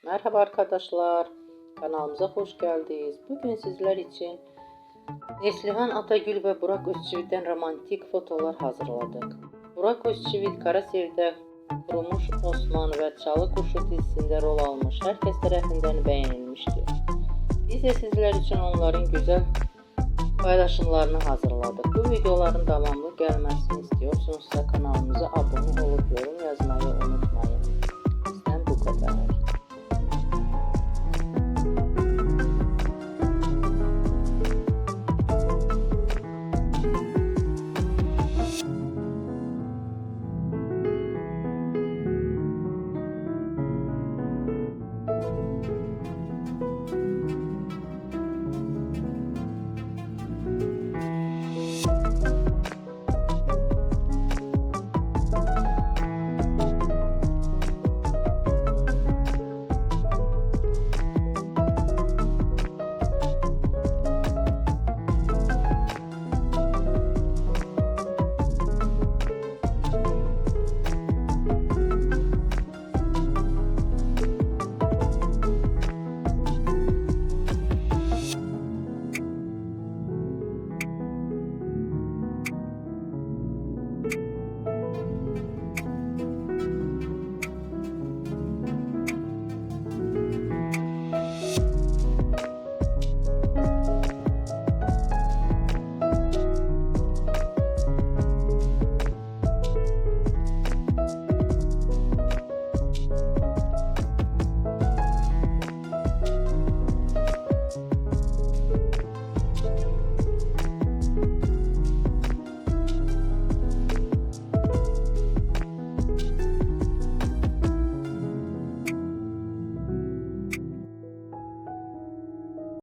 Merhaba arkadaşlar, kanalımıza hoş geldiniz. Bugün sizler için Neslihan Atagül ve Burak Özçivit'ten romantik fotolar hazırladık. Burak Özçivit Karasev'de Kurumuş Osman ve Çalı Kuşu dizisinde rol almış. Herkes tarafından beğenilmiştir. Biz de sizler için onların güzel paylaşımlarını hazırladık. Bu videoların devamlı gelmesini istiyorsanız kanalımıza abone olup yorum yazmayı unutmayın.